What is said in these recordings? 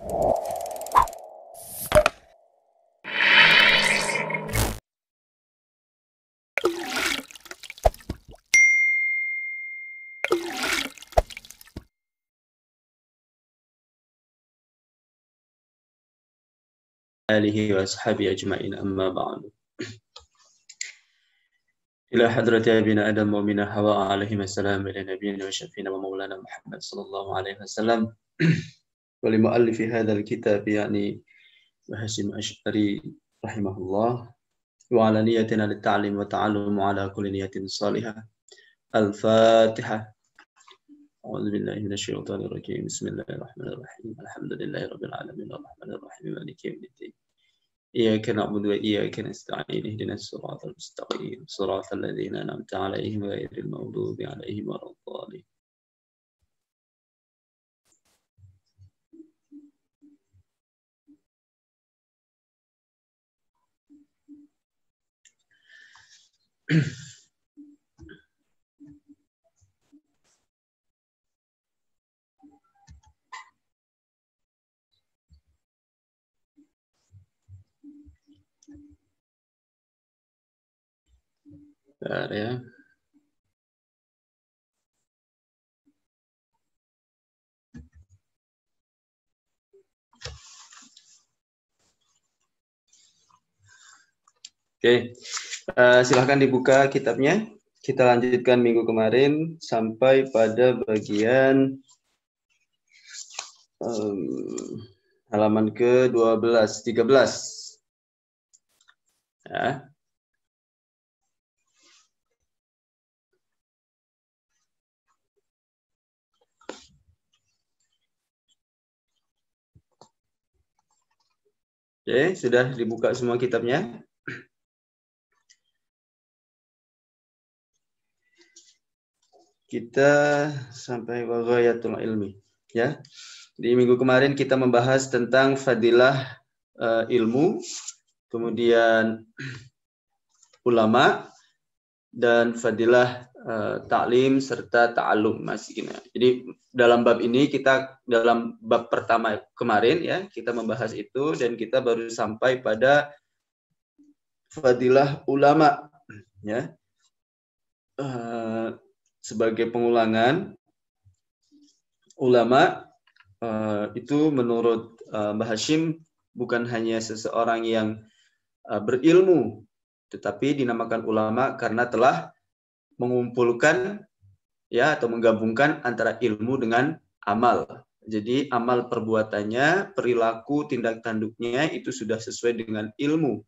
آله وأصحابه أجمعين أما بعد إلى حضرة أبينا آدم ومن حواء عليهما السلام إلى نبينا وشفينا ومولانا محمد صلى الله عليه وسلم ولمؤلف هذا الكتاب يعني هاشم أشعري رحمه الله وعلى نيتنا للتعليم والتعلم وعلى كل نية صالحة. الفاتحة. أعوذ بالله من الشيطان الرجيم. بسم الله الرحمن الرحيم. الحمد لله رب العالمين الرحمن الرحيم مالك يوم الدين. إياك نعبد وإياك نستعين اهدنا الصراط المستقيم صراط الذين أنعمت عليهم غير المغضوب عليهم ولا الضالين. Ya. Oke, silahkan dibuka kitabnya. Kita lanjutkan minggu kemarin sampai pada bagian halaman ke-12, 13. Ya. Oke, sudah dibuka semua kitabnya? Kita sampai waghayatul ilmi, ya. Di minggu kemarin kita membahas tentang fadilah ilmu, kemudian ulama, dan fadilah ta'lim serta ta'allum masih. Jadi dalam bab ini kita dalam bab pertama kemarin ya kita membahas itu dan kita baru sampai pada fadilah ulama ya. Sebagai pengulangan, ulama itu menurut Mbah Hashim bukan hanya seseorang yang berilmu, tetapi dinamakan ulama karena telah mengumpulkan ya atau menggabungkan antara ilmu dengan amal. Jadi amal perbuatannya, perilaku, tindak tanduknya itu sudah sesuai dengan ilmu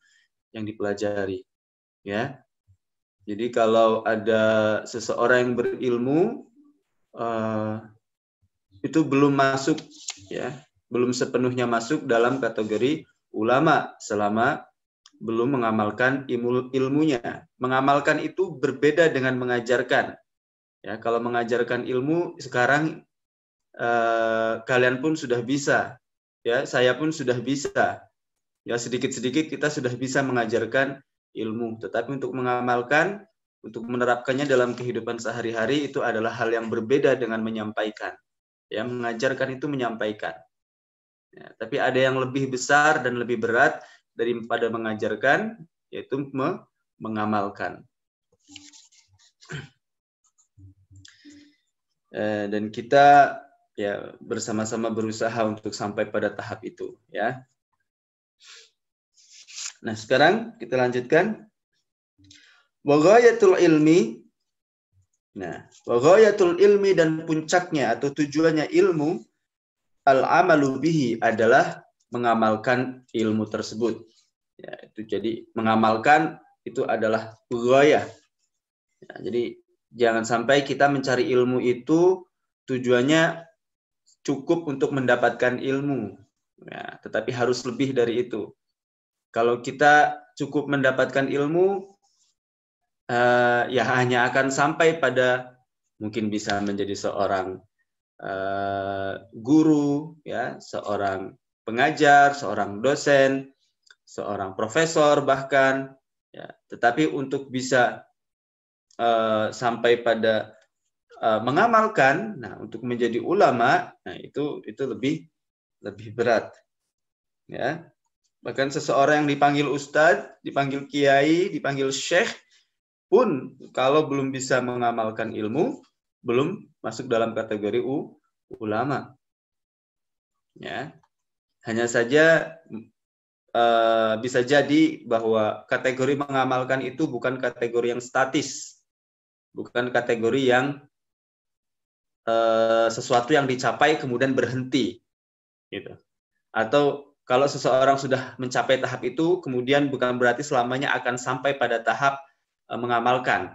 yang dipelajari. Ya. Jadi kalau ada seseorang yang berilmu itu belum masuk ya, belum sepenuhnya masuk dalam kategori ulama selama belum mengamalkan ilmunya. Mengamalkan itu berbeda dengan mengajarkan. Ya, kalau mengajarkan ilmu sekarang kalian pun sudah bisa, ya, saya pun sudah bisa. Ya, sedikit-sedikit kita sudah bisa mengajarkan ilmu, tetapi untuk mengamalkan, untuk menerapkannya dalam kehidupan sehari-hari itu adalah hal yang berbeda dengan menyampaikan. Ya, mengajarkan itu menyampaikan. Ya, tapi ada yang lebih besar dan lebih berat daripada mengajarkan, yaitu mengamalkan. Dan kita ya bersama-sama berusaha untuk sampai pada tahap itu, ya. Nah, sekarang kita lanjutkan. Waghayatul ilmi. Nah, waghayatul ilmi dan puncaknya atau tujuannya ilmu al-amalu bihi adalah mengamalkan ilmu tersebut. Ya, itu jadi mengamalkan itu adalah ghayah. Ya, jadi jangan sampai kita mencari ilmu itu tujuannya cukup untuk mendapatkan ilmu. Ya, tetapi harus lebih dari itu. Kalau kita cukup mendapatkan ilmu, ya hanya akan sampai pada mungkin bisa menjadi seorang guru, ya, seorang pengajar, seorang dosen, seorang profesor bahkan. Ya, tetapi untuk bisa sampai pada mengamalkan, nah untuk menjadi ulama, nah itu lebih berat. Ya. Bahkan seseorang yang dipanggil ustadz, dipanggil kiai, dipanggil syekh pun kalau belum bisa mengamalkan ilmu, belum masuk dalam kategori ulama. Ya. Hanya saja bisa jadi bahwa kategori mengamalkan itu bukan kategori yang statis, bukan kategori yang sesuatu yang dicapai kemudian berhenti, gitu. Atau kalau seseorang sudah mencapai tahap itu, kemudian bukan berarti selamanya akan sampai pada tahap mengamalkan.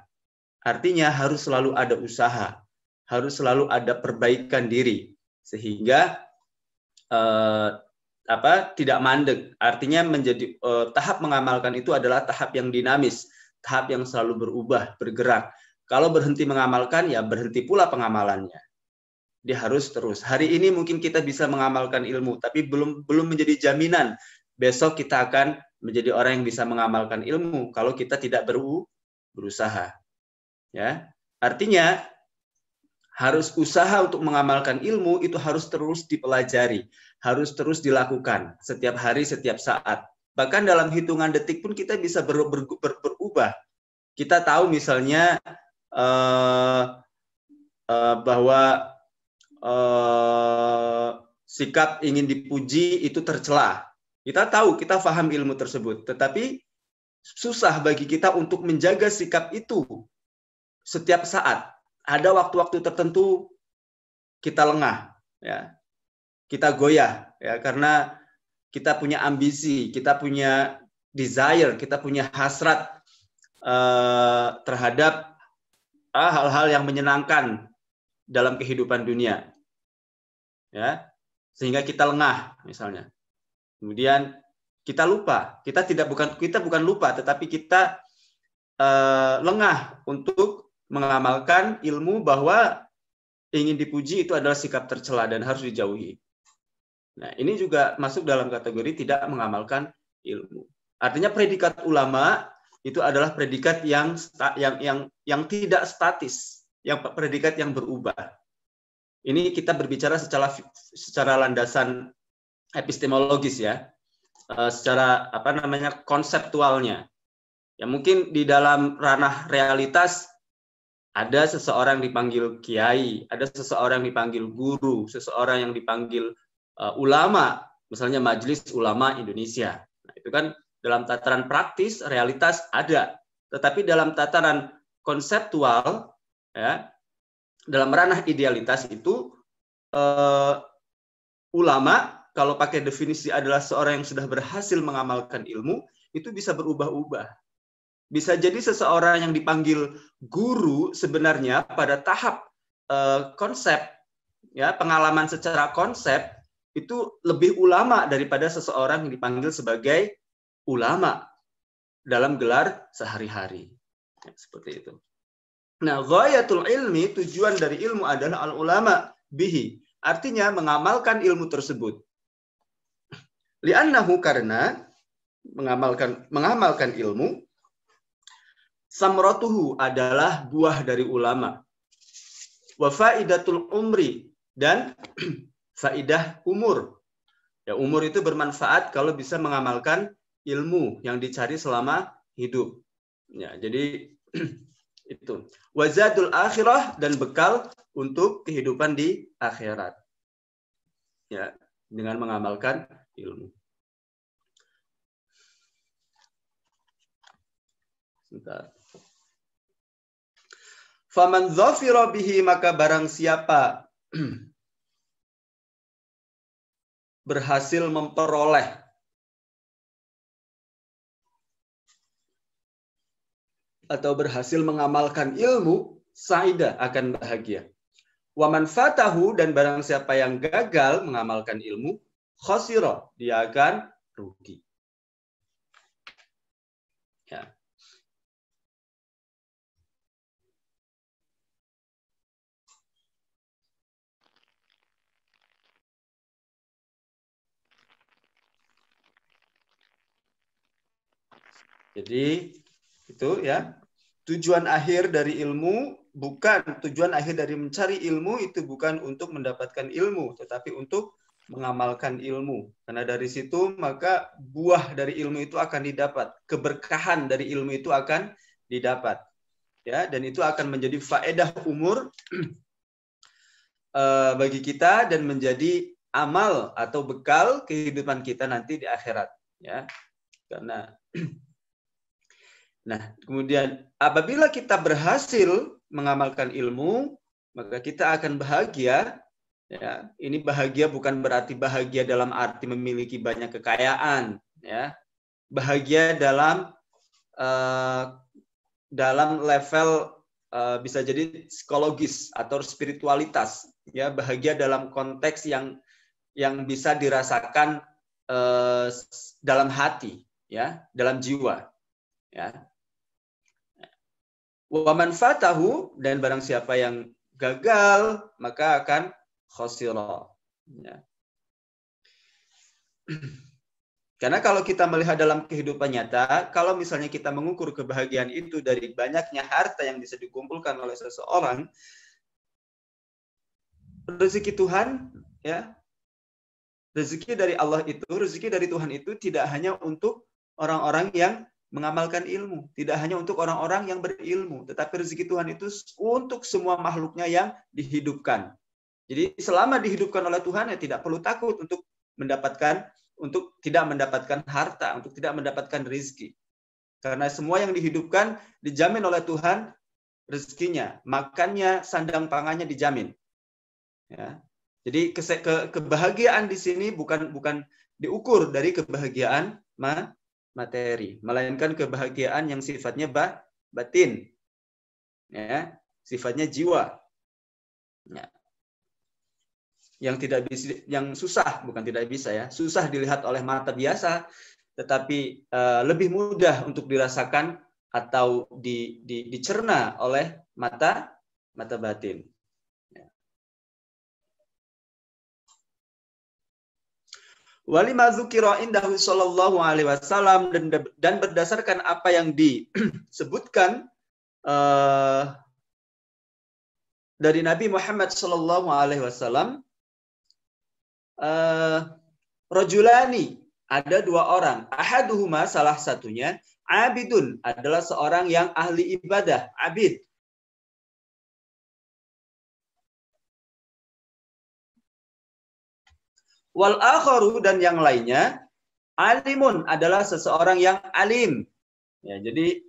Artinya harus selalu ada usaha, harus selalu ada perbaikan diri, sehingga tidak mandek. Artinya menjadi tahap mengamalkan itu adalah tahap yang dinamis, tahap yang selalu berubah, bergerak. Kalau berhenti mengamalkan, ya berhenti pula pengamalannya. Dia harus terus. Hari ini mungkin kita bisa mengamalkan ilmu, tapi belum menjadi jaminan besok kita akan menjadi orang yang bisa mengamalkan ilmu kalau kita tidak berusaha. Ya, artinya harus usaha untuk mengamalkan ilmu itu harus terus dipelajari, harus terus dilakukan setiap hari, setiap saat. Bahkan dalam hitungan detik pun kita bisa berubah. Kita tahu misalnya bahwa sikap ingin dipuji itu tercela. Kita tahu, kita paham ilmu tersebut, tetapi susah bagi kita untuk menjaga sikap itu setiap saat. Ada waktu-waktu tertentu kita lengah, ya, kita goyah, ya, karena kita punya ambisi, kita punya desire, kita punya hasrat terhadap hal-hal yang menyenangkan dalam kehidupan dunia, ya, sehingga kita lengah misalnya. Kemudian kita lupa, kita bukan lupa, tetapi kita lengah untuk mengamalkan ilmu bahwa ingin dipuji itu adalah sikap tercela dan harus dijauhi. Nah, ini juga masuk dalam kategori tidak mengamalkan ilmu. Artinya predikat ulama itu adalah predikat yang tidak statis, yang predikat yang berubah. Ini kita berbicara secara landasan epistemologis, ya, secara konseptualnya. Ya, mungkin di dalam ranah realitas ada seseorang dipanggil kiai, ada seseorang dipanggil guru, seseorang yang dipanggil ulama, misalnya Majelis Ulama Indonesia. Nah, itu kan dalam tataran praktis realitas ada, tetapi dalam tataran konseptual, ya, dalam ranah idealitas itu ulama kalau pakai definisi adalah seorang yang sudah berhasil mengamalkan ilmu, itu bisa berubah-ubah. Bisa jadi seseorang yang dipanggil guru sebenarnya pada tahap konsep, ya, pengalaman secara konsep itu lebih ulama daripada seseorang yang dipanggil sebagai ulama dalam gelar sehari-hari. Ya, seperti itu. Nah, ghayatul ilmi, tujuan dari ilmu adalah al-ulama bihi. Artinya mengamalkan ilmu tersebut. Li'annahu, karena mengamalkan ilmu, samratuhu adalah buah dari ulama. Wa faidatul umri, dan faidah umur. Ya, umur itu bermanfaat kalau bisa mengamalkan ilmu yang dicari selama hidup. Ya, jadi itu. Wazadul akhirah, dan bekal untuk kehidupan di akhirat. Ya, dengan mengamalkan ilmu. Sebentar. Faman dzafira bihi, maka barang siapa berhasil memperoleh atau berhasil mengamalkan ilmu, saida, akan bahagia. Wa man fatahu, dan barang siapa yang gagal mengamalkan ilmu, khasira, dia akan rugi. Ya. Jadi itu, ya, tujuan akhir dari ilmu tujuan akhir dari mencari ilmu itu bukan untuk mendapatkan ilmu, tetapi untuk mengamalkan ilmu. Karena dari situ maka buah dari ilmu itu akan didapat, keberkahan dari ilmu itu akan didapat. Ya, dan itu akan menjadi faedah umur bagi kita dan menjadi amal atau bekal kehidupan kita nanti di akhirat. Ya, karena nah, kemudian apabila kita berhasil mengamalkan ilmu, maka kita akan bahagia. Ya, ini bahagia bukan berarti bahagia dalam arti memiliki banyak kekayaan. Ya, bahagia dalam level bisa jadi psikologis atau spiritualitas. Ya, bahagia dalam konteks yang bisa dirasakan dalam hati, ya, dalam jiwa. Ya. Wa man fatahu, dan barang siapa yang gagal maka akan khosira. Ya. Karena kalau kita melihat dalam kehidupan nyata, kalau misalnya kita mengukur kebahagiaan itu dari banyaknya harta yang bisa dikumpulkan oleh seseorang, rezeki Tuhan, ya, rezeki dari Allah itu, rezeki dari Tuhan itu tidak hanya untuk orang-orang yang mengamalkan ilmu, tidak hanya untuk orang-orang yang berilmu, tetapi rezeki Tuhan itu untuk semua makhluknya yang dihidupkan. Jadi selama dihidupkan oleh Tuhan, ya tidak perlu takut untuk tidak mendapatkan harta, untuk tidak mendapatkan rezeki. Karena semua yang dihidupkan dijamin oleh Tuhan rezekinya, makannya, sandang pangannya dijamin. Ya. Jadi kebahagiaan di sini bukan diukur dari kebahagiaan materi, melainkan kebahagiaan yang sifatnya batin, ya, sifatnya jiwa, ya. Yang susah, bukan tidak bisa, ya, susah dilihat oleh mata biasa, tetapi lebih mudah untuk dirasakan atau dicerna oleh mata batin. Walima dzukira indahu sallallahu alaihi wasallam, dan berdasarkan apa yang disebutkan dari Nabi Muhammad sallallahu alaihi wasallam, rajulani, ada dua orang, ahaduhuma, salah satunya, abidun, adalah seorang yang ahli ibadah, abid. Wal akharu, dan yang lainnya, alimun, adalah seseorang yang alim. Ya, jadi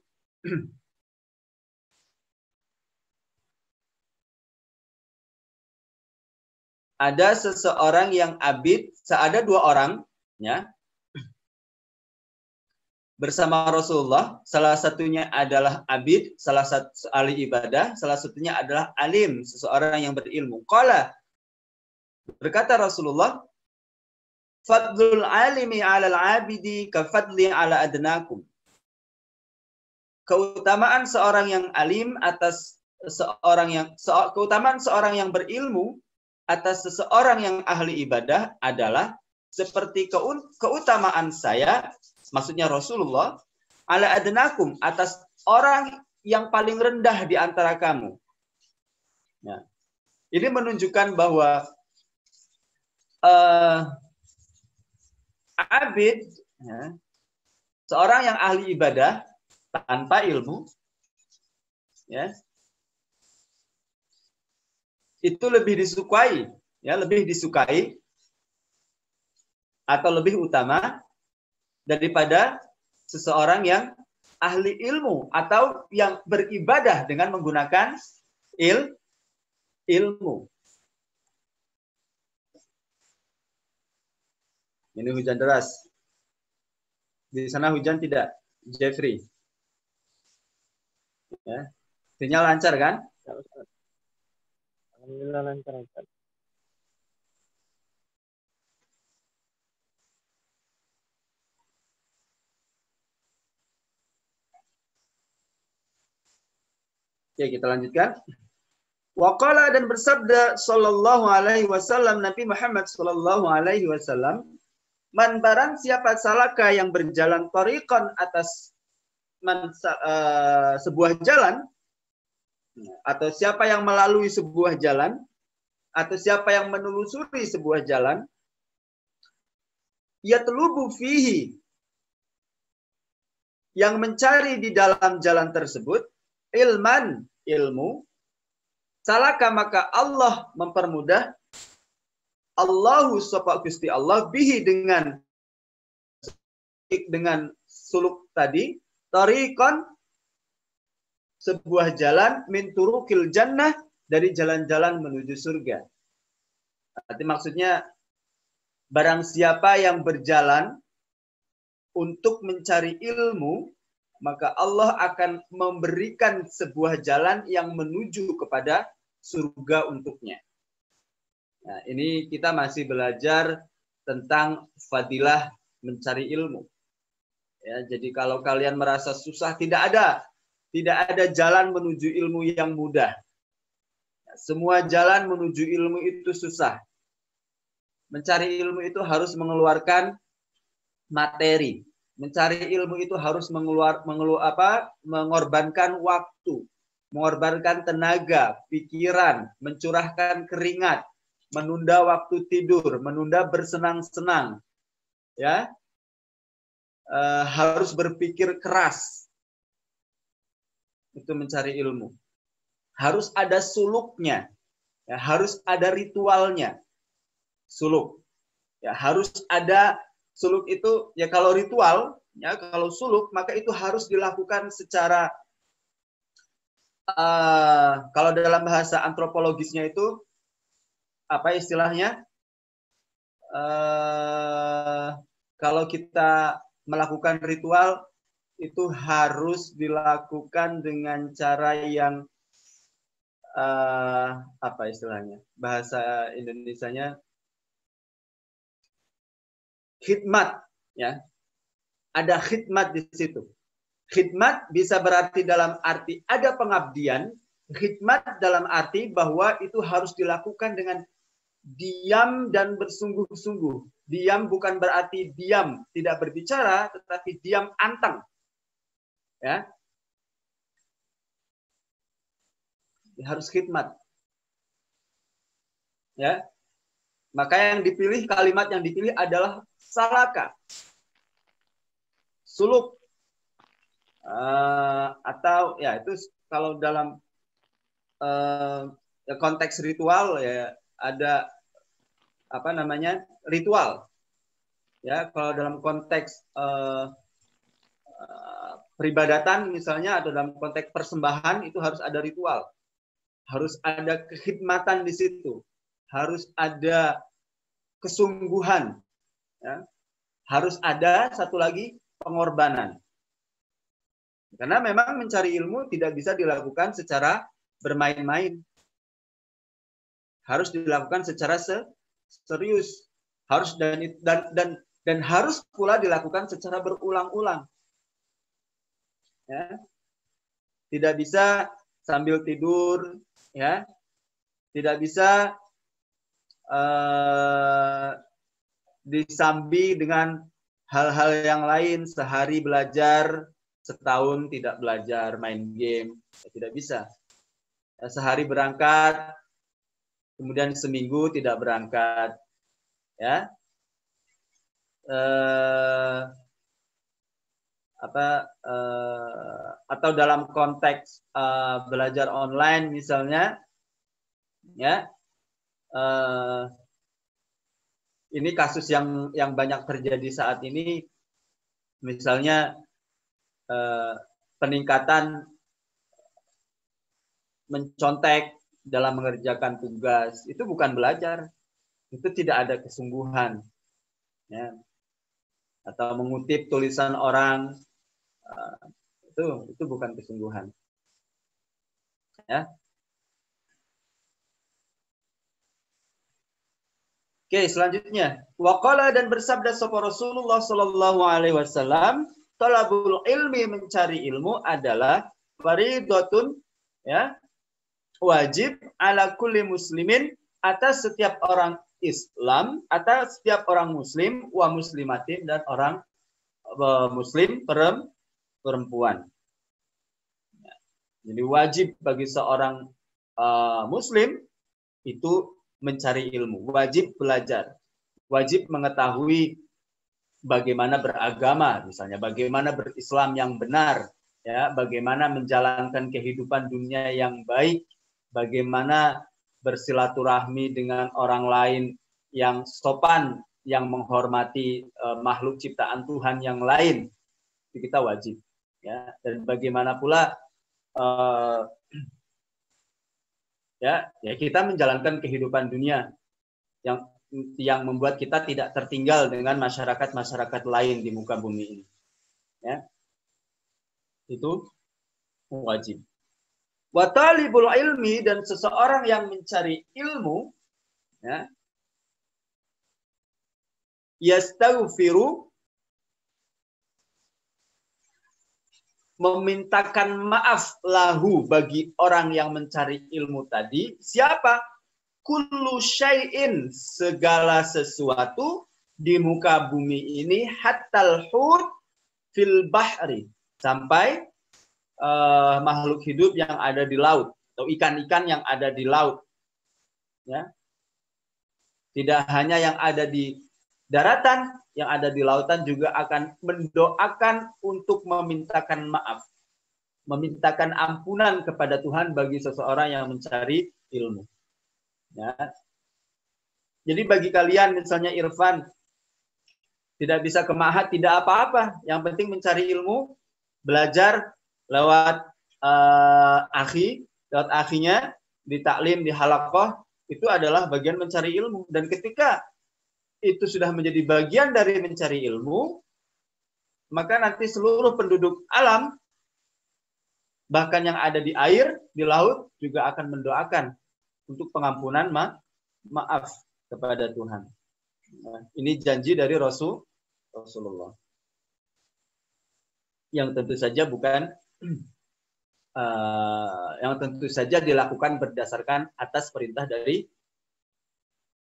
ada seseorang yang abid, ada dua orang, ya, bersama Rasulullah. Salah satunya adalah abid, salah satu ahli ibadah, salah satunya adalah alim, seseorang yang berilmu. Qala, berkata Rasulullah, fadlul alimi 'alal 'abidi kafadli 'ala adnakum. Keutamaan seorang yang alim atas keutamaan seorang yang berilmu atas seseorang yang ahli ibadah adalah seperti keutamaan saya, maksudnya Rasulullah, 'ala adnakum, atas orang yang paling rendah di antara kamu. Nah, ini menunjukkan bahwa abid, ya, seorang yang ahli ibadah tanpa ilmu, ya, itu lebih disukai, ya, lebih disukai atau lebih utama daripada seseorang yang ahli ilmu atau yang beribadah dengan menggunakan ilmu. Ini hujan deras. Di sana hujan tidak, Jeffrey? Ya. Sinyal lancar kan? Alhamdulillah lancar. Oke, kita lanjutkan. Waqala, dan bersabda sallallahu alaihi wasallam, Nabi Muhammad sallallahu alaihi wasallam, man, barang siapa salaka yang berjalan tariqan atas sebuah jalan, atau siapa yang melalui sebuah jalan, atau siapa yang menelusuri sebuah jalan, yatlubu fihi, yang mencari di dalam jalan tersebut, ilman, ilmu, salaka maka Allah mempermudah, Allahu sapa Gusti Allah bihi dengan suluk tadi, tariqan, sebuah jalan, min turukil jannah, dari jalan-jalan menuju surga. Arti maksudnya, barang siapa yang berjalan untuk mencari ilmu, maka Allah akan memberikan sebuah jalan yang menuju kepada surga untuknya. Nah, ini kita masih belajar tentang fadilah mencari ilmu. Ya, jadi kalau kalian merasa susah, tidak ada jalan menuju ilmu yang mudah. Semua jalan menuju ilmu itu susah. Mencari ilmu itu harus mengeluarkan materi. Mencari ilmu itu harus mengorbankan waktu, mengorbankan tenaga, pikiran, mencurahkan keringat, menunda waktu tidur, menunda bersenang-senang. Ya. Harus berpikir keras. Itu mencari ilmu. Harus ada suluknya, ya, harus ada ritualnya. Suluk, ya, harus ada suluk itu, ya kalau ritual, ya kalau suluk maka itu harus dilakukan secara kalau dalam bahasa antropologisnya itu apa istilahnya? Kalau kita melakukan ritual itu harus dilakukan dengan cara yang apa istilahnya, bahasa Indonesianya khidmat, ya, ada khidmat di situ. Khidmat bisa berarti dalam arti ada pengabdian, khidmat dalam arti bahwa itu harus dilakukan dengan diam dan bersungguh-sungguh. Diam bukan berarti diam tidak berbicara, tetapi diam anteng, ya. Harus khidmat, ya. Maka yang dipilih, kalimat yang dipilih adalah salaka, suluk, atau ya itu kalau dalam konteks ritual ya ada apa namanya ritual, ya. Kalau dalam konteks peribadatan misalnya atau dalam konteks persembahan itu harus ada ritual. Harus ada kekhidmatan di situ, harus ada kesungguhan, ya. Harus ada satu lagi pengorbanan. Karena memang mencari ilmu tidak bisa dilakukan secara bermain-main, harus dilakukan secara serius, harus dan harus pula dilakukan secara berulang-ulang, ya. Tidak bisa sambil tidur, ya, tidak bisa disambi dengan hal-hal yang lain, sehari belajar, setahun tidak belajar, main game, ya, tidak bisa. Sehari berangkat, kemudian seminggu tidak berangkat, ya. Atau dalam konteks belajar online misalnya, ya, ini kasus yang banyak terjadi saat ini, misalnya peningkatan mencontek dalam mengerjakan tugas, itu bukan belajar, itu tidak ada kesungguhan, ya. Atau mengutip tulisan orang, itu bukan kesungguhan, ya. Oke, selanjutnya, waqala, dan bersabda sapa Rasulullah sallallahu alaihi wasallam, talabul ilmi, mencari ilmu adalah fardhatun, ya, wajib ala kulli muslimin, atas setiap orang Islam, atas setiap orang muslim, wa muslimatin, dan orang muslim perempuan. Jadi wajib bagi seorang muslim itu mencari ilmu, wajib belajar, wajib mengetahui bagaimana beragama, misalnya bagaimana berislam yang benar, ya, bagaimana menjalankan kehidupan dunia yang baik, bagaimana bersilaturahmi dengan orang lain yang sopan, yang menghormati makhluk ciptaan Tuhan yang lain, itu kita wajib, ya. Dan bagaimana pula ya kita menjalankan kehidupan dunia yang membuat kita tidak tertinggal dengan masyarakat lain di muka bumi ini, ya. Itu wajib. Wa talibul ilmi, dan seseorang yang mencari ilmu, ya, yastaghfiru, memintakan maaf lahu bagi orang yang mencari ilmu tadi. Siapa? Kullu syai'in, segala sesuatu di muka bumi ini, hattal hut fil bahri, sampai makhluk hidup yang ada di laut, atau ikan-ikan yang ada di laut, ya. Tidak hanya yang ada di daratan, yang ada di lautan juga akan mendoakan untuk memintakan maaf, memintakan ampunan kepada Tuhan bagi seseorang yang mencari ilmu, ya. Jadi bagi kalian misalnya Irfan tidak bisa ke ma'had, tidak apa-apa, yang penting mencari ilmu, belajar lewat lewat akhinya, di taklim, di halaqah, itu adalah bagian mencari ilmu. Dan ketika itu sudah menjadi bagian dari mencari ilmu, maka nanti seluruh penduduk alam, bahkan yang ada di air, di laut, juga akan mendoakan untuk pengampunan maaf kepada Tuhan. Nah, ini janji dari Rasulullah, yang tentu saja dilakukan berdasarkan atas perintah dari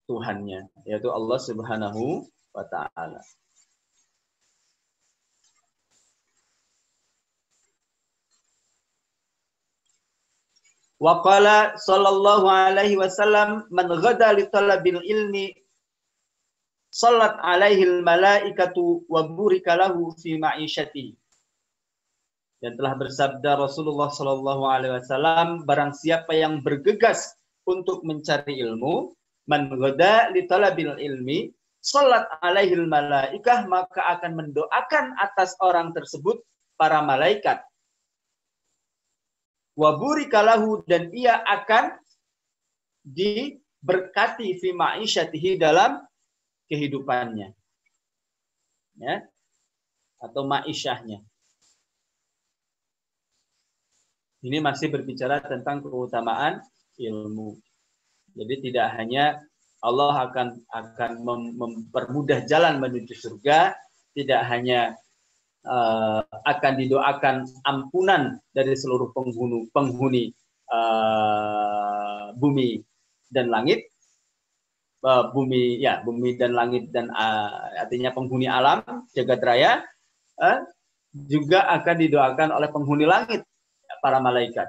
Tuhannya, yaitu Allah Subhanahu wa Ta'ala. Wa qala sallallahu alaihi wasallam, man ghada li talabil ilmi sallat alaihi al malaikatu wa burika lahu fi ma'isyatihi. Dan telah bersabda Rasulullah Shallallahu Alaihi Wasallam, barang siapa yang bergegas untuk mencari ilmu, man ghada li talabil ilmi, salat alaihil malaikah, maka akan mendoakan atas orang tersebut para malaikat. Wa burika lahu, dan ia akan diberkati fi ma'isyatihi, dalam kehidupannya, ya, atau ma'isyahnya. Ini masih berbicara tentang keutamaan ilmu. Jadi tidak hanya Allah akan mempermudah jalan menuju surga, tidak hanya akan didoakan ampunan dari seluruh penghuni bumi dan langit, bumi dan langit, dan artinya penghuni alam jagat raya, juga akan didoakan oleh penghuni langit, para malaikat.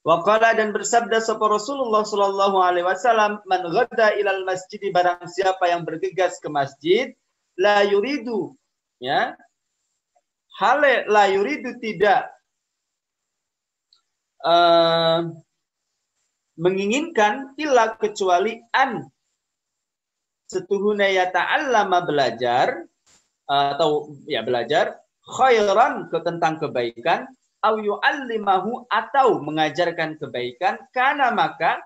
Waqala, dan bersabda sapa Rasulullah sallallahu alaihi wasallam, man ghada ilal masjid, barang siapa yang bergegas ke masjid, la yuridu, ya, hale la yuridu, tidak menginginkan, illa, kecuali, an, setuhuna yata'allama, belajar, atau ya belajar, khairan, tentang kebaikan, au yu'allimahu, atau mengajarkan kebaikan, karena maka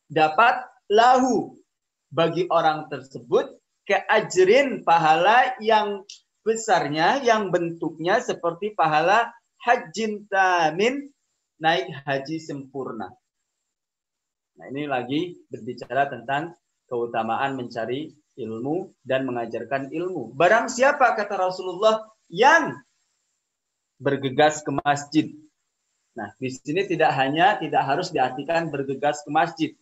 dapat lahu, bagi orang tersebut, keajrin, pahala yang besarnya, yang bentuknya seperti pahala hajjin tamin, naik haji sempurna. Nah, ini lagi berbicara tentang keutamaan mencari ilmu dan mengajarkan ilmu. Barang siapa, kata Rasulullah, yang bergegas ke masjid. Nah, di sini tidak harus diartikan bergegas ke masjid,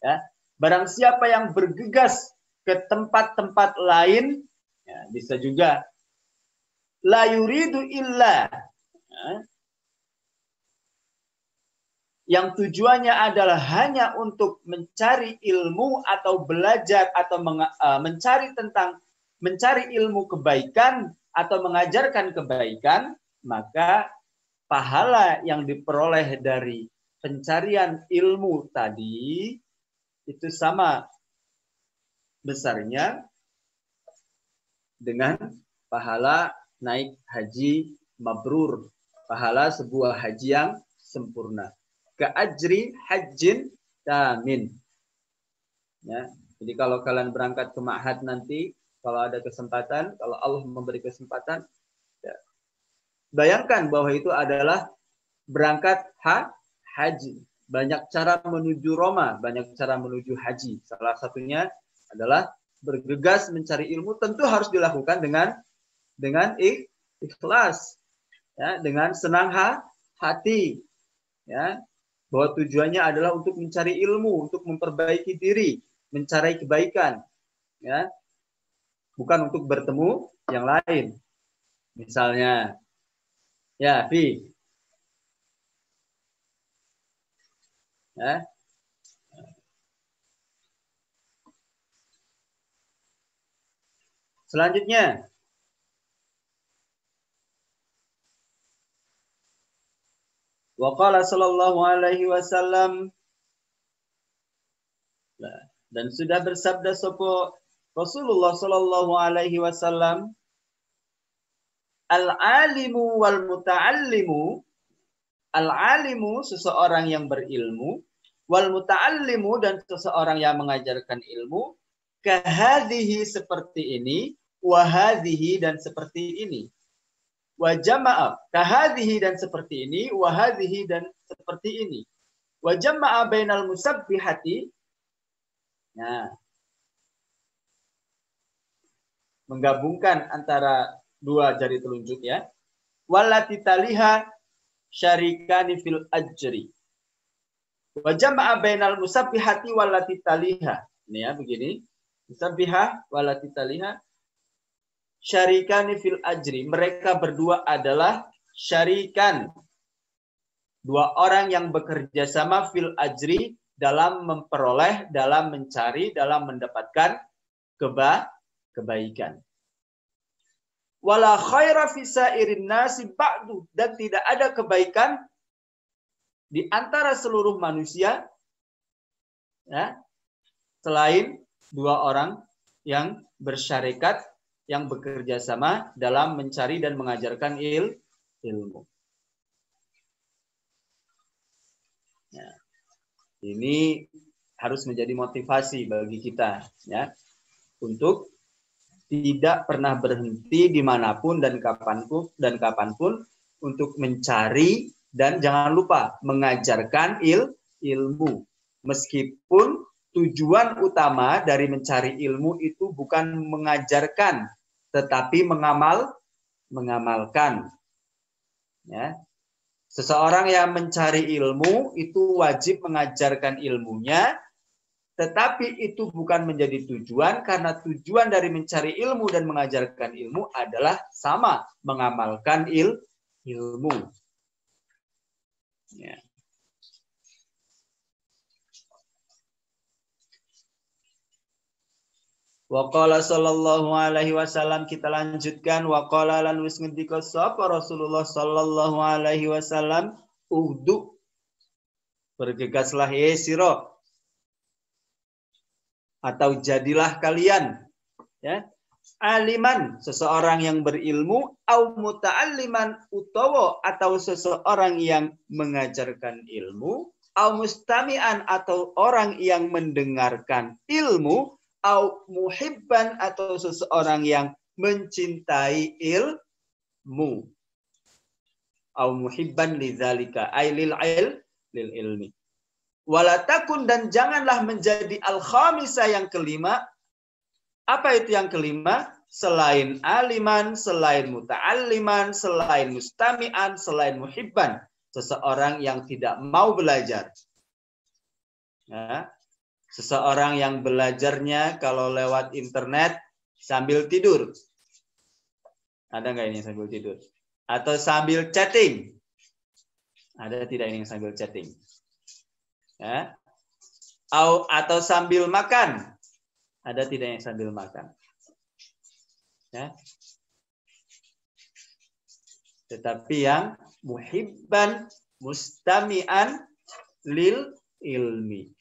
ya. Barang siapa yang bergegas ke tempat-tempat lain, ya, bisa juga la yuridu illa, ya, yang tujuannya adalah hanya untuk mencari ilmu atau belajar atau mencari ilmu kebaikan atau mengajarkan kebaikan, maka pahala yang diperoleh dari pencarian ilmu tadi itu sama besarnya dengan pahala naik haji mabrur, pahala sebuah haji yang sempurna. Ka'ajri hajjin tamin. Ya, jadi kalau kalian berangkat ke ma'had nanti, kalau ada kesempatan, kalau Allah memberi kesempatan, ya, bayangkan bahwa itu adalah berangkat haji. Banyak cara menuju Roma, banyak cara menuju haji. Salah satunya adalah bergegas mencari ilmu, tentu harus dilakukan dengan ikhlas, ya, dengan senang hati, ya, bahwa tujuannya adalah untuk mencari ilmu, untuk memperbaiki diri, mencari kebaikan, ya, bukan untuk bertemu yang lain. Misalnya, ya, Fi, ya, selanjutnya, wa qala sallallahu alaihi wasallam, dan sudah bersabda sapa Rasulullah sallallahu alaihi wasallam, al-alimu wal muta'allimu, al-alimu seseorang yang berilmu, wal muta'allimu dan seseorang yang mengajarkan ilmu, kahadhihi seperti ini, wahadhihi dan seperti ini. Wa jama'a kahadhihi dan seperti ini, wahadhihi dan seperti ini. Wa jama'a bainal musabbihati, nah, menggabungkan antara dua jari telunjuk, ya. Wallati taliha syarikani fil ajri. Wa jama'a bainal musabbihati wallati taliha. Ini ya begini. Musabbihah wallati taliha syarikani fil ajri. Mereka berdua adalah syarikan. Dua orang yang bekerja sama fil ajri dalam memperoleh, dalam mencari, dalam mendapatkan kebaikan. Wala khaira fi sairin nasi ba'du, dan tidak ada kebaikan di antara seluruh manusia, ya, selain dua orang yang bersyarikat, yang bekerja sama dalam mencari dan mengajarkan ilmu. Ya. Ini harus menjadi motivasi bagi kita, ya, untuk tidak pernah berhenti dimanapun dan kapanpun untuk mencari dan jangan lupa mengajarkan ilmu. Meskipun tujuan utama dari mencari ilmu itu bukan mengajarkan, tetapi mengamalkan. Ya. Seseorang yang mencari ilmu itu wajib mengajarkan ilmunya, tetapi itu bukan menjadi tujuan, karena tujuan dari mencari ilmu dan mengajarkan ilmu adalah sama, mengamalkan ilmu. Ya. Wa qala sallallahu alaihi wasallam, kita lanjutkan. Wa qala lan wis ngendika sapa Rasulullah sallallahu alaihi wasallam, uhdu, bergegaslah ye sira, atau jadilah kalian, ya, aliman, seseorang yang berilmu, au muta'alliman, utawa atau seseorang yang mengajarkan ilmu, au mustami'an, atau orang yang mendengarkan ilmu, au muhibban, atau seseorang yang mencintai ilmu. Au muhibban lidzalika ay lil ilmi. Walatakun, dan janganlah menjadi al-khamisah, yang kelima. Apa itu yang kelima? Selain aliman, selain muta'alliman, selain mustami'an, selain muhibban, seseorang yang tidak mau belajar. Ya. Seseorang yang belajarnya kalau lewat internet sambil tidur. Ada nggak ini sambil tidur? Atau sambil chatting? Ada tidak ini sambil chatting? Ya. Atau sambil makan. Ada tidak yang sambil makan? Ya. Tetapi yang muhibban mustami'an lil ilmi.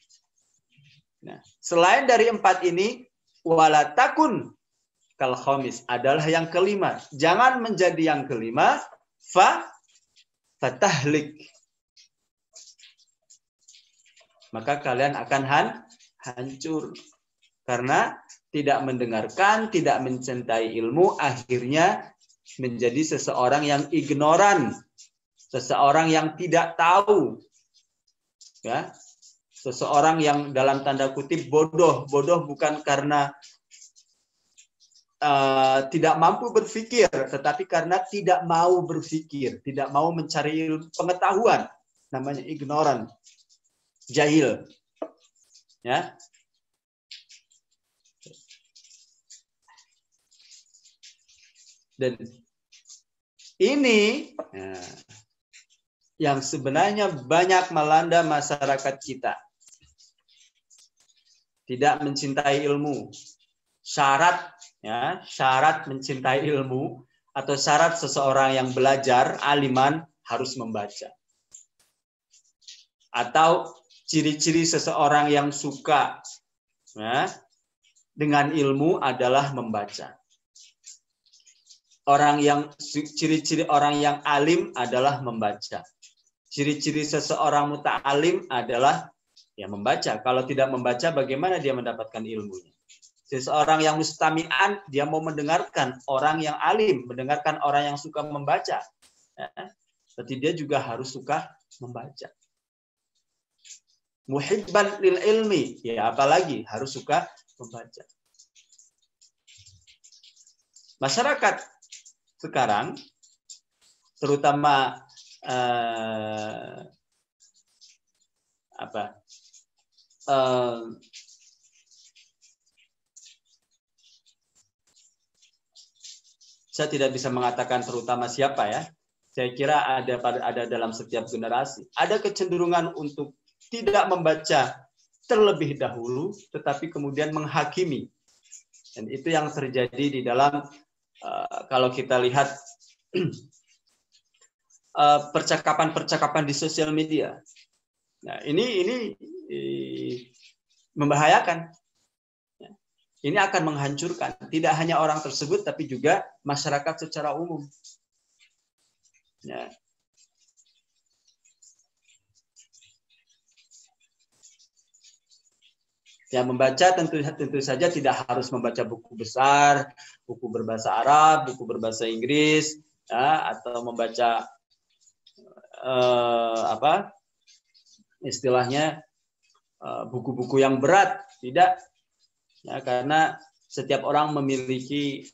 Nah, selain dari 4 ini, wala takun kal khamis adalah yang kelima. Jangan menjadi yang kelima, fatahlik. Maka kalian akan hancur. Karena tidak mendengarkan, tidak mencintai ilmu, akhirnya menjadi seseorang yang ignoran, seseorang yang tidak tahu, ya, seseorang yang dalam tanda kutip bodoh. Bodoh bukan karena tidak mampu berpikir, tetapi karena tidak mau berpikir, tidak mau mencari pengetahuan, namanya ignoran, jahil, ya. Dan ini yang sebenarnya banyak melanda masyarakat kita. Tidak mencintai ilmu. Syarat mencintai ilmu atau syarat seseorang yang belajar, aliman, harus membaca. Atau ciri-ciri seseorang yang suka dengan ilmu adalah membaca. Ciri-ciri orang yang alim adalah membaca. Ciri-ciri seseorang muta'alim adalah membaca. Kalau tidak membaca, bagaimana dia mendapatkan ilmunya? Seseorang yang mustami'an, dia mau mendengarkan orang yang alim, mendengarkan orang yang suka membaca. Berarti dia juga harus suka membaca. Muhibban lil ilmi, apalagi harus suka membaca. Masyarakat sekarang, terutama saya tidak bisa mengatakan terutama siapa ya. Saya kira ada dalam setiap generasi. Ada kecenderungan untuk tidak membaca terlebih dahulu, tetapi kemudian menghakimi. Dan itu yang terjadi di dalam kalau kita lihat percakapan-percakapan di sosial media. Nah, ini membahayakan. Ini akan menghancurkan tidak hanya orang tersebut, tapi juga masyarakat secara umum. Ya. Yang membaca tentu saja tidak harus membaca buku besar, buku berbahasa Arab, buku berbahasa Inggris, atau membaca istilahnya buku-buku yang berat, tidak. Ya, karena setiap orang memiliki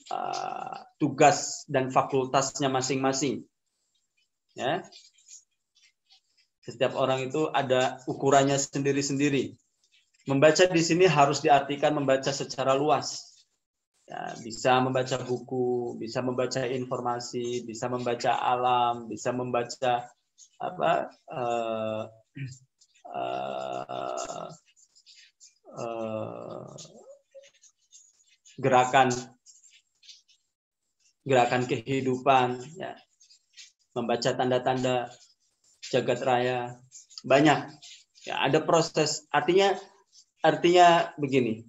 tugas dan fakultasnya masing-masing. Ya. Setiap orang itu ada ukurannya sendiri-sendiri. Membaca di sini harus diartikan membaca secara luas. Ya, bisa membaca buku, bisa membaca informasi, bisa membaca alam, bisa membaca gerakan kehidupan, ya. Membaca tanda-tanda jagat raya, banyak. Ya, ada proses, artinya begini,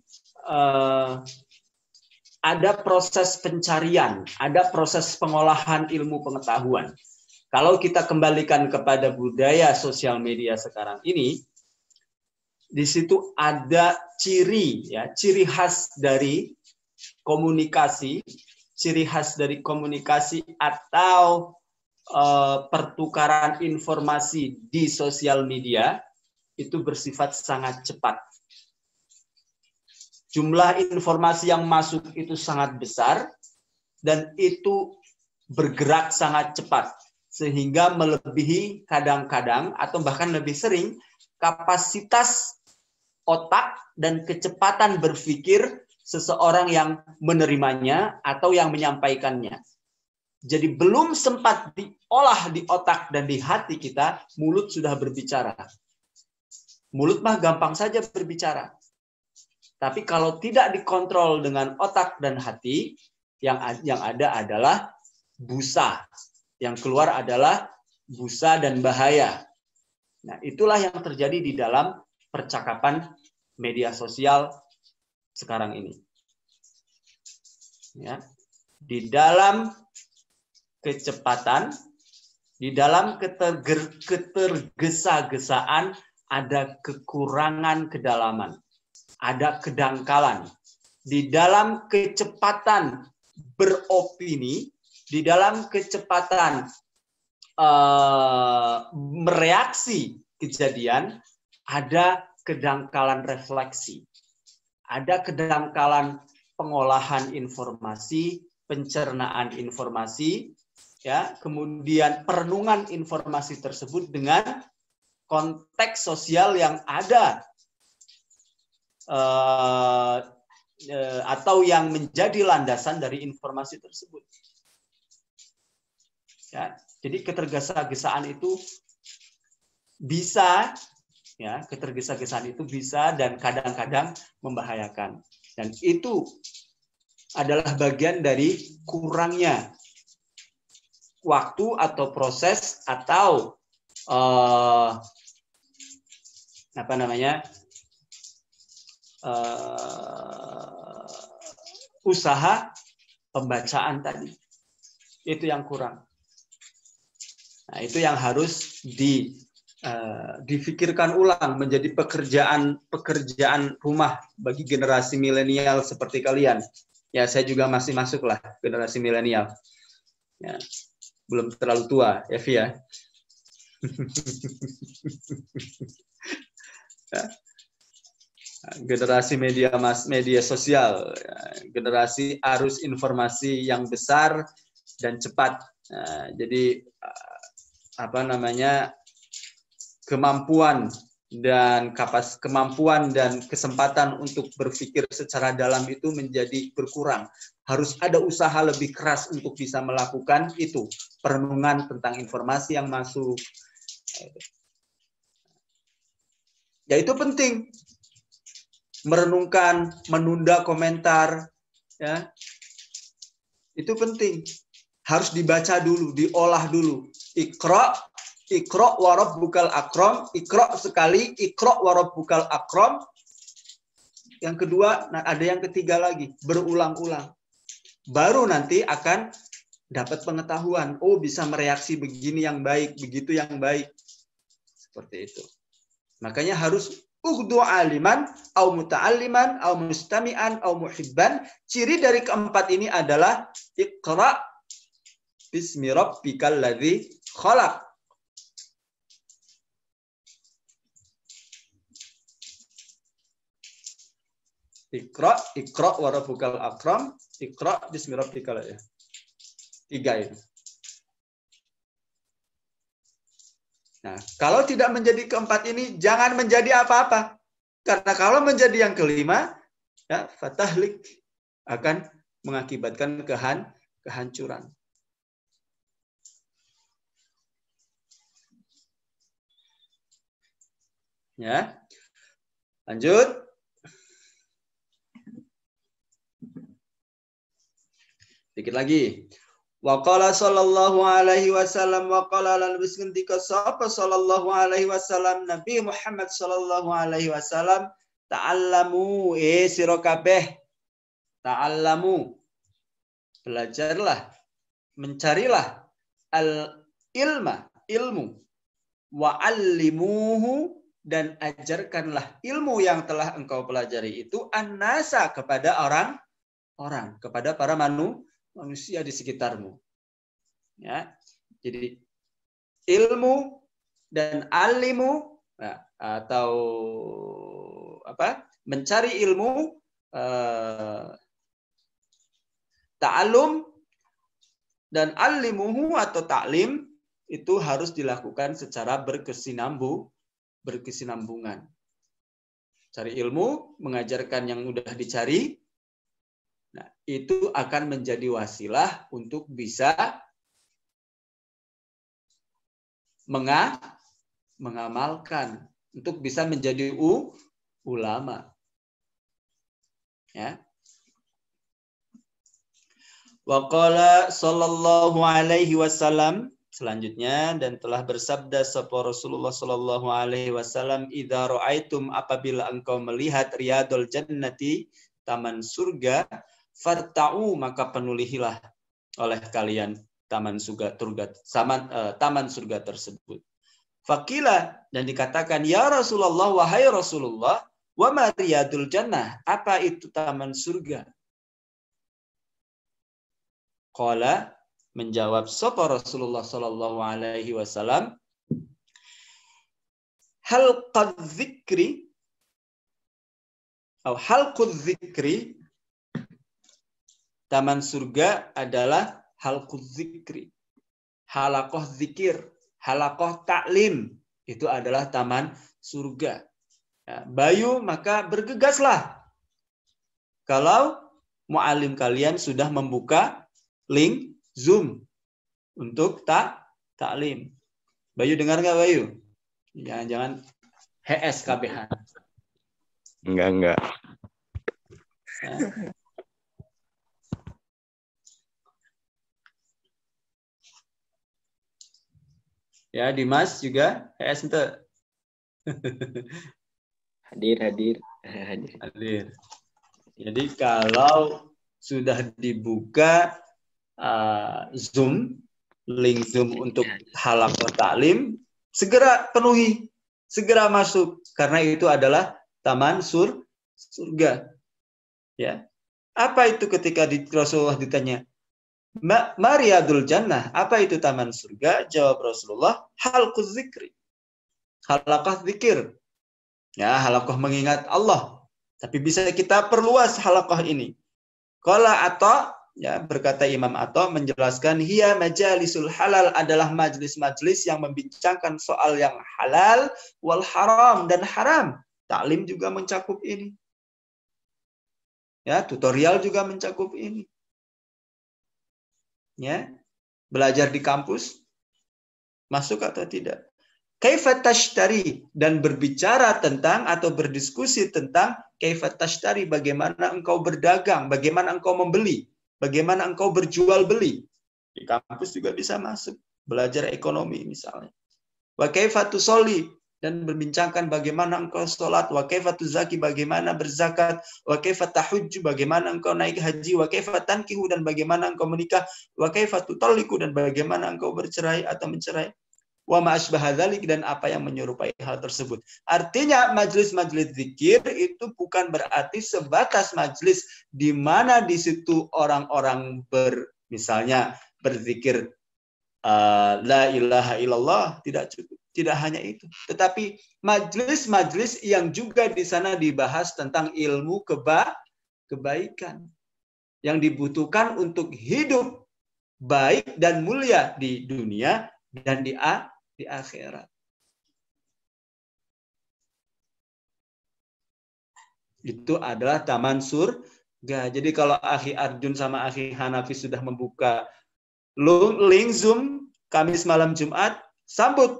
ada proses pencarian, ada proses pengolahan ilmu pengetahuan. Kalau kita kembalikan kepada budaya sosial media sekarang ini, di situ ada ciri khas dari komunikasi, atau pertukaran informasi di sosial media itu bersifat sangat cepat. Jumlah informasi yang masuk itu sangat besar dan itu bergerak sangat cepat sehingga melebihi kadang-kadang atau bahkan lebih sering kapasitas otak dan kecepatan berpikir seseorang yang menerimanya atau yang menyampaikannya. Jadi belum sempat diolah di otak dan di hati kita, mulut sudah berbicara. Mulut mah gampang saja berbicara. Tapi kalau tidak dikontrol dengan otak dan hati, yang ada adalah busa. Yang keluar adalah busa dan bahaya. Nah, itulah yang terjadi di dalam percakapan media sosial sekarang ini. Ya. Di dalam kecepatan, di dalam ketergesa-gesaan ada kekurangan kedalaman, ada kedangkalan. Di dalam kecepatan beropini, di dalam kecepatan mereaksi kejadian, ada kedangkalan refleksi, ada kedangkalan pengolahan informasi, pencernaan informasi, ya, kemudian perenungan informasi tersebut dengan konteks sosial yang ada atau yang menjadi landasan dari informasi tersebut. Ya, jadi ketergesa-gesaan itu bisa, ya, ketergesa-gesaan itu bisa dan kadang-kadang membahayakan. Dan itu adalah bagian dari kurangnya waktu atau proses atau usaha pembacaan tadi. Itu yang kurang. Nah, itu yang harus difikirkan ulang menjadi pekerjaan rumah bagi generasi milenial seperti kalian. Ya, saya juga masih masuklah generasi milenial. Ya, belum terlalu tua, Evi ya. Generasi media sosial, generasi arus informasi yang besar dan cepat. Nah, jadi kemampuan dan kesempatan untuk berpikir secara dalam itu menjadi berkurang. Harus ada usaha lebih keras untuk bisa melakukan itu, perenungan tentang informasi yang masuk. Ya, itu penting. Merenungkan, menunda komentar, ya. Itu penting. Harus dibaca dulu, diolah dulu. Iqra wa rabbukal akram, Iqra sekali, Iqra wa rabbukal akram. Yang kedua, ada yang ketiga lagi, berulang-ulang. Baru nanti akan dapat pengetahuan. Oh, bisa mereaksi begini yang baik, begitu yang baik. Seperti itu. Makanya harus ugdu aliman, au muta'alliman, au mustami'an, au muhibban. Ciri dari keempat ini adalah Iqra bismi rabbikal ladzi khalaq. Iqra wa rabbukal akram, Iqra bismi rabbikal, ya. 3 itu. Nah, kalau tidak menjadi keempat ini, jangan menjadi apa-apa. Karena kalau menjadi yang kelima, ya, fatahlik, akan mengakibatkan kehancuran. Ya, lanjut. Dikit lagi. Wa qala sallallahu alaihi wasallam wa qala lan wis ngendika sapa sallallahu alaihi wasallam Nabi Muhammad sallallahu alaihi wasallam, ta'allamu sira kabeh, ta'allamu, belajarlah, mencarilah al ilma, ilmu, wa 'allimuhu, dan ajarkanlah ilmu yang telah engkau pelajari itu annasa, kepada orang, kepada para manusia di sekitarmu. Ya, jadi ilmu dan alimu, nah, atau mencari ilmu, ta'allum dan alimuhu atau ta'lim itu harus dilakukan secara berkesinambungan. Cari ilmu, mengajarkan yang mudah dicari. Nah, itu akan menjadi wasilah untuk bisa mengamalkan untuk bisa menjadi ulama. Ya. Wa qala sallallahu alaihi wasallam, selanjutnya, dan telah bersabda sapa Rasulullah sallallahu alaihi wasallam, idza ra'aitum, apabila engkau melihat riyadul jannati, taman surga, farta'u, maka penulihilah oleh kalian taman surga tersebut. Faqila, dan dikatakan, ya Rasulullah, wahai Rasulullah, wa ma riyadul jannah, apa itu taman surga? Qala, menjawab sapa Rasulullah sallallahu alaihi wasallam, halqadz dzikri atau halqudz dzikri, taman surga adalah halqudz dzikri, halaqah zikir, halaqah taklim, itu adalah taman surga. Ya, Bayu, maka bergegaslah kalau muallim kalian sudah membuka link Zoom untuk taklim. Bayu dengar nggak, Bayu? Jangan HS KBH. Enggak. Ya, Dimas juga HS ente. Hadir. Jadi kalau sudah dibuka Zoom, link Zoom untuk halaqah taklim, segera penuhi, segera masuk, karena itu adalah taman surga. Ya. Apa itu ketika Rasulullah ditanya, Mariyadul Jannah, apa itu taman surga? Jawab Rasulullah, halquz zikri, halaqah zikir. Ya, halaqah mengingat Allah. Tapi bisa kita perluas halaqah ini. Qala Atha, ya, berkata Imam Atha menjelaskan, hiya majalisul halal, adalah majlis-majlis yang membincangkan soal yang halal wal haram dan haram. Taklim juga mencakup ini. Ya, tutorial juga mencakup ini. Ya, belajar di kampus masuk atau tidak? Kaifa tashtari, dan berbicara tentang atau berdiskusi tentang kaifa tashtari, bagaimana engkau berdagang, bagaimana engkau membeli, bagaimana engkau berjual beli. Di kampus juga bisa masuk, belajar ekonomi misalnya. Wa kaifa tusolli, dan berbincangkan bagaimana engkau sholat, wa kaifa tuzaki, bagaimana berzakat, wa kaifa tahujju, bagaimana engkau naik haji, wa kaifa tankihu, dan bagaimana engkau menikah, wa kaifa tutalliqu, dan bagaimana engkau bercerai atau mencerai, wa ma asbaha dzalik, dan apa yang menyerupai hal tersebut. Artinya majlis-majlis zikir itu bukan berarti sebatas majlis di mana di situ orang-orang misalnya berzikir la ilaha illallah, tidak cukup. Tidak hanya itu, tetapi majlis-majlis yang juga di sana dibahas tentang ilmu kebaikan yang dibutuhkan untuk hidup baik dan mulia di dunia dan di akhirat. Itu adalah taman surga. Jadi kalau Akhi Arjun sama Akhi Hanafi sudah membuka link Zoom Kamis malam Jumat, sambut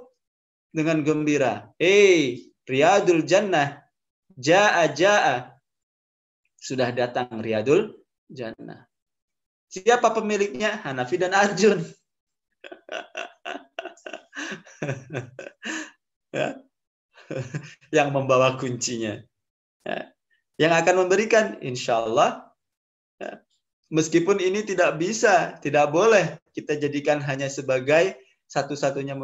dengan gembira. Riyadul Jannah, Ja'a. Sudah datang Riyadul Jannah. Siapa pemiliknya? Hanafi dan Arjun. Ya. Yang membawa kuncinya. Ya. Yang akan memberikan, insya Allah. Ya. Meskipun ini tidak bisa, tidak boleh kita jadikan hanya sebagai satu-satunya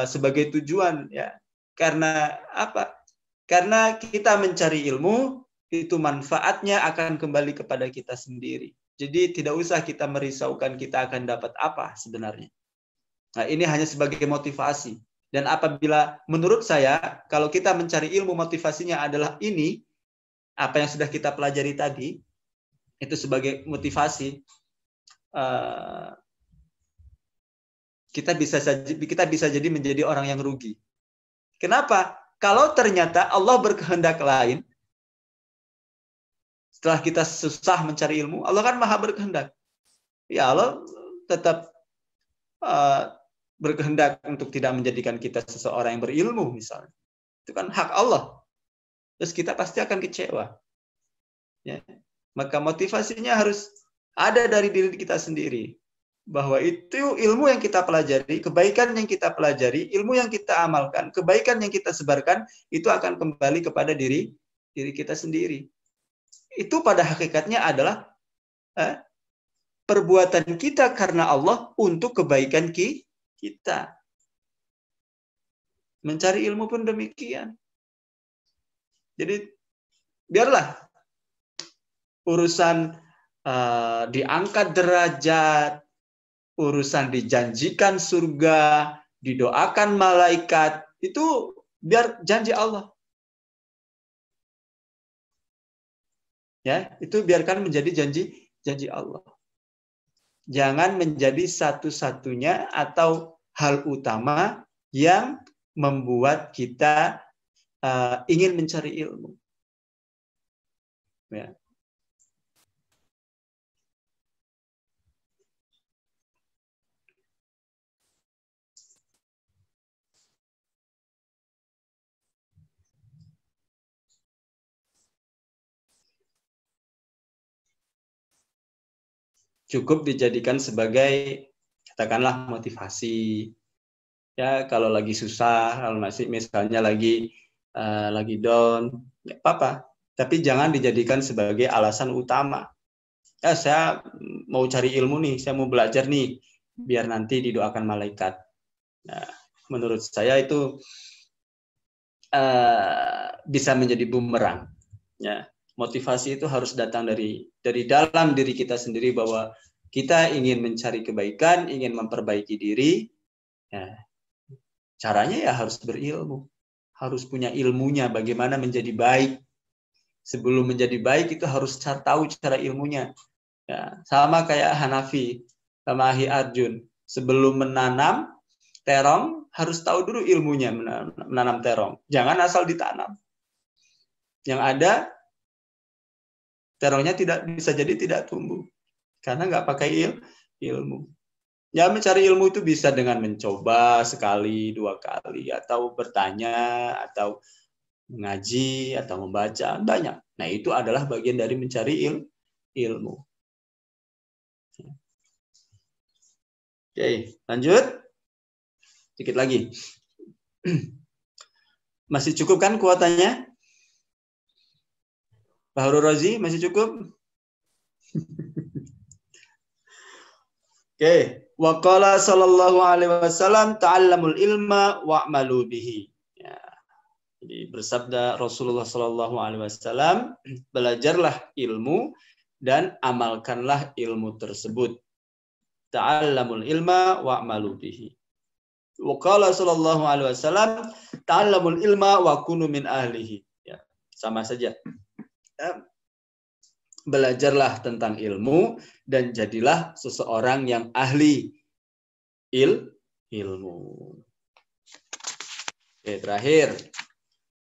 sebagai tujuan, ya. Karena apa? Karena kita mencari ilmu itu manfaatnya akan kembali kepada kita sendiri. Jadi tidak usah kita merisaukan kita akan dapat apa sebenarnya. Nah, ini hanya sebagai motivasi. Dan apabila menurut saya kalau kita mencari ilmu motivasinya adalah ini, apa yang sudah kita pelajari tadi, itu sebagai motivasi, kita bisa jadi menjadi orang yang rugi. Kenapa? Kalau ternyata Allah berkehendak lain, setelah kita susah mencari ilmu, Allah kan maha berkehendak. Ya, Allah tetap berkehendak untuk tidak menjadikan kita seseorang yang berilmu misalnya. Itu kan hak Allah. Terus kita pasti akan kecewa. Ya. Maka motivasinya harus ada dari diri kita sendiri. Bahwa itu ilmu yang kita pelajari, kebaikan yang kita pelajari, ilmu yang kita amalkan, kebaikan yang kita sebarkan, itu akan kembali kepada diri kita sendiri. Itu pada hakikatnya adalah perbuatan kita karena Allah untuk kebaikan kita. Mencari ilmu pun demikian. Jadi biarlah urusan diangkat derajat, urusan dijanjikan surga, didoakan malaikat, itu biar janji Allah. Ya, itu biarkan menjadi janji Allah. Jangan menjadi satu-satunya atau hal utama yang membuat kita ingin mencari ilmu. Ya. Cukup dijadikan sebagai katakanlah motivasi. Ya, kalau lagi susah, kalau masih misalnya lagi down, nggak apa-apa. Tapi jangan dijadikan sebagai alasan utama. Ya, saya mau cari ilmu nih, saya mau belajar nih, biar nanti didoakan malaikat. Nah, menurut saya itu bisa menjadi bumerang. Ya, motivasi itu harus datang dari dalam diri kita sendiri, bahwa kita ingin mencari kebaikan, ingin memperbaiki diri. Ya, caranya ya harus berilmu, harus punya ilmunya bagaimana menjadi baik. Sebelum menjadi baik itu harus tahu cara ilmunya. Ya, sama kayak Hanafi sama Ahi Arjun, sebelum menanam terong harus tahu dulu ilmunya menanam terong. Jangan asal ditanam. Yang ada terongnya bisa jadi tidak tumbuh karena nggak pakai ilmu. Ya, mencari ilmu itu bisa dengan mencoba sekali, 2 kali, atau bertanya, atau mengaji, atau membaca, banyak. Nah, itu adalah bagian dari mencari ilmu. Oke, lanjut. Sedikit lagi. Masih cukup kan kuotanya? Pak Harul Razi, masih cukup? Oke. Wa qala sallallahu alaihi wasallam ta'allamul ilma wa'malu bihi. Ya. Jadi bersabda Rasulullah sallallahu alaihi wasallam, belajarlah ilmu dan amalkanlah ilmu tersebut. Ta'allamul ilma wa'malu bihi. Wa qala sallallahu alaihi wasallam ta'allamul ilma wa kunu min ahlihi. Ya, sama saja. Ya. Belajarlah tentang ilmu dan jadilah seseorang yang ahli ilmu. Oke, terakhir.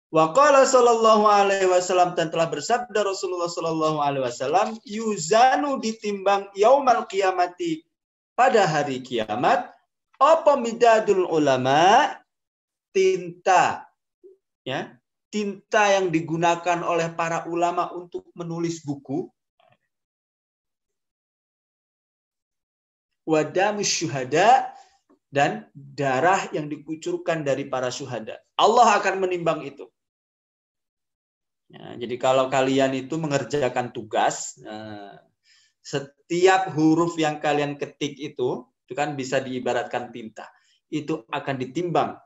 Wa qala sallallahu alaihi wasallam, dan telah bersabda Rasulullah sallallahu alaihi wasallam, yuzanu ditimbang yaumal qiyamati, pada hari kiamat, apa midadul ulama, tinta, ya, tinta yang digunakan oleh para ulama untuk menulis buku, wadamus syuhada, dan darah yang dikucurkan dari para syuhada. Allah akan menimbang itu. Ya, jadi kalau kalian itu mengerjakan tugas, setiap huruf yang kalian ketik itu kan bisa diibaratkan tinta. Itu akan ditimbang.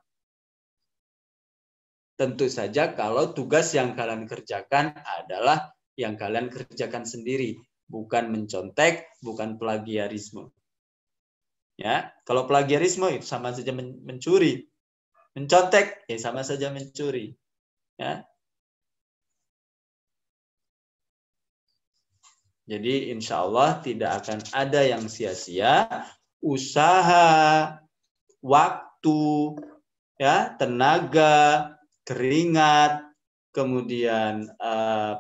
Tentu saja kalau tugas yang kalian kerjakan adalah yang kalian kerjakan sendiri, bukan mencontek, bukan plagiarisme. Ya, kalau plagiarisme itu sama saja mencuri. Mencontek ya sama saja mencuri. Ya. Jadi insya Allah tidak akan ada yang sia-sia, usaha, waktu, ya, tenaga, keringat, kemudian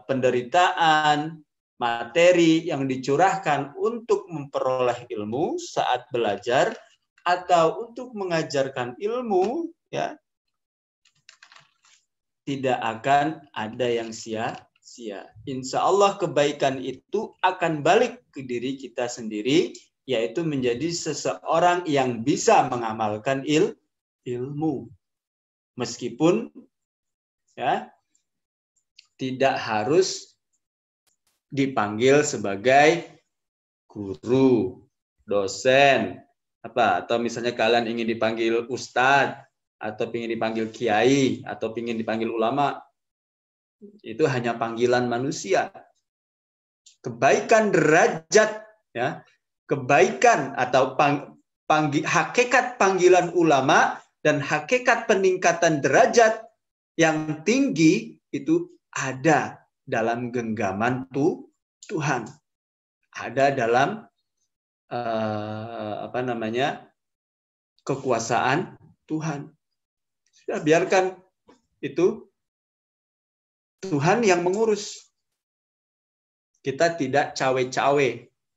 penderitaan, materi yang dicurahkan untuk memperoleh ilmu saat belajar atau untuk mengajarkan ilmu, ya, tidak akan ada yang sia-sia. Insya Allah kebaikan itu akan balik ke diri kita sendiri, yaitu menjadi seseorang yang bisa mengamalkan ilmu. Meskipun ya tidak harus dipanggil sebagai guru, dosen, atau misalnya kalian ingin dipanggil ustadz, atau ingin dipanggil kiai, atau ingin dipanggil ulama, itu hanya panggilan manusia. Kebaikan derajat, ya, kebaikan atau hakikat panggilan ulama dan hakikat peningkatan derajat yang tinggi itu ada dalam genggaman Tuhan. Ada dalam kekuasaan Tuhan. Sudah, biarkan itu Tuhan yang mengurus. Kita tidak cawe-cawe.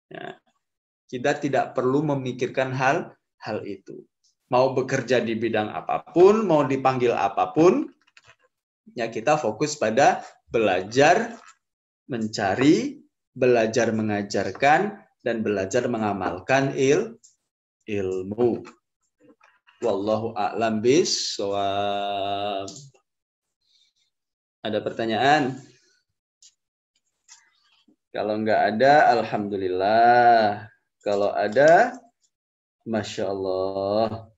Ya. Kita tidak perlu memikirkan hal itu. Mau bekerja di bidang apapun, mau dipanggil apapun, ya kita fokus pada belajar, mencari, belajar mengajarkan, dan belajar mengamalkan ilmu. Wallahu a'lam bishawab. Ada pertanyaan? Kalau enggak ada, alhamdulillah. Kalau ada, masya Allah.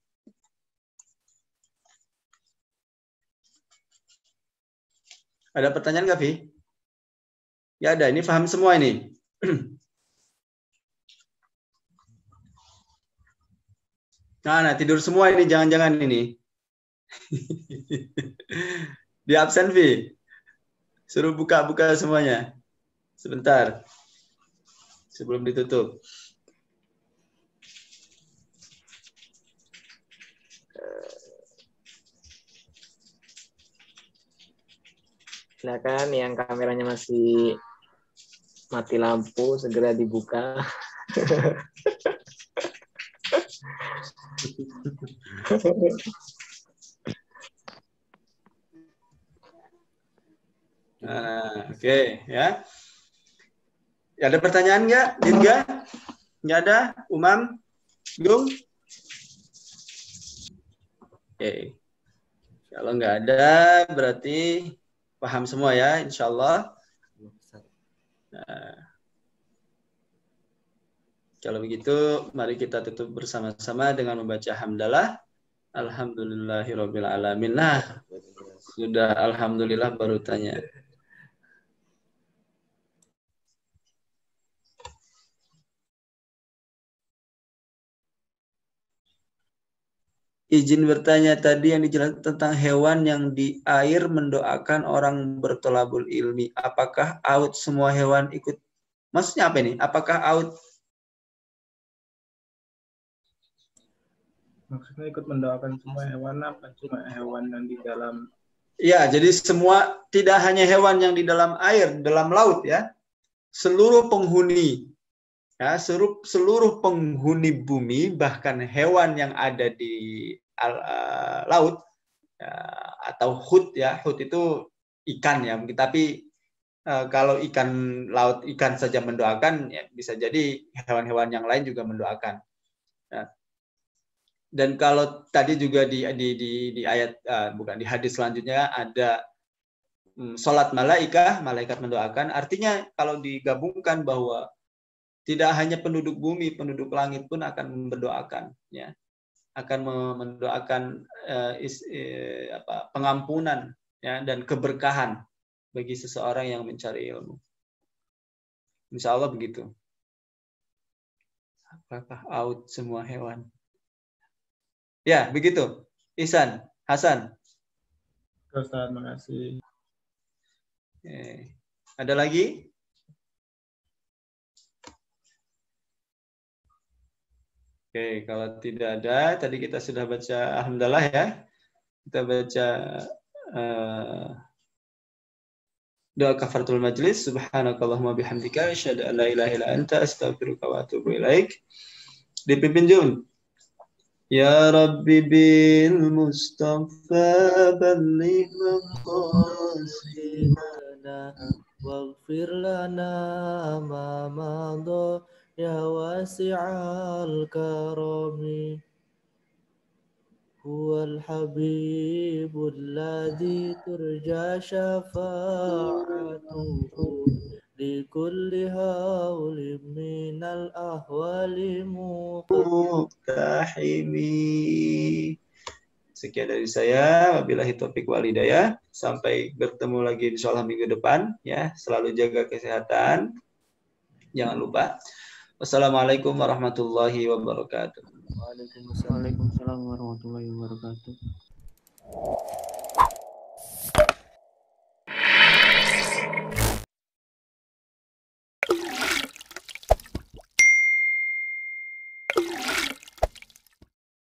Ada pertanyaan nggak, Vi? Ya ada, ini paham semua ini. Nah, tidur semua ini, jangan-jangan ini. Di absen, Vi. Suruh buka-buka semuanya. Sebentar. Sebelum ditutup. Silakan yang kameranya masih mati lampu segera dibuka. Oke, ya. Ada pertanyaan nggak, Dirga? Nggak ada, Umam, Gung? Oke. Kalau nggak ada, berarti paham semua ya, insya Allah. Nah, kalau begitu, mari kita tutup bersama-sama dengan membaca hamdalah. Alhamdulillahirabbil alamin. Nah, sudah alhamdulillah baru tanya. Izin bertanya, tadi yang dijelaskan tentang hewan yang di air mendoakan orang bertolabul ilmi. Apakah out semua hewan ikut? Maksudnya apa ini? Apakah out? Maksudnya ikut mendoakan semua hewan, apa cuma hewan yang di dalam? Ya, jadi semua, tidak hanya hewan yang di dalam air, dalam laut ya. Seluruh penghuni, ya, seluruh penghuni bumi, bahkan hewan yang ada di laut, ya, atau hut ya, hut itu ikan ya, tapi kalau ikan laut, ikan saja mendoakan, ya, bisa jadi hewan-hewan yang lain juga mendoakan. Ya. Dan kalau tadi juga di ayat, bukan di hadis selanjutnya ada sholat malaikat mendoakan, artinya kalau digabungkan bahwa tidak hanya penduduk bumi, penduduk langit pun akan mendoakan, ya, akan mendoakan pengampunan, ya, dan keberkahan bagi seseorang yang mencari ilmu. Insya Allah begitu. Apakah out semua hewan? Ya, begitu. Ihsan, Hasan. Ustaz, makasih. Ada lagi? Oke, kalau tidak ada, tadi kita sudah baca alhamdulillah ya. Kita baca doa kafaratul majlis. Subhanakallahumma bihamdika asyhadu an la ilaha illa anta astaghfiruka wa atubu ilaik. Dipimpin Jun. Ya Rabbi bil Mustafa balligh maqasidana واغفر لنا ما مضى يا واسع الكرم هو الحبيب الذي ترجى شفاعته لكل هول من الأهوال muqtahimi. Sekian dari saya. Wabillahi taufiq wal hidayah. Sampai bertemu lagi insyaallah minggu depan ya. Selalu jaga kesehatan. Jangan lupa. Wassalamualaikum warahmatullahi wabarakatuh. Waalaikumsalam. Waalaikumsalam warahmatullahi wabarakatuh.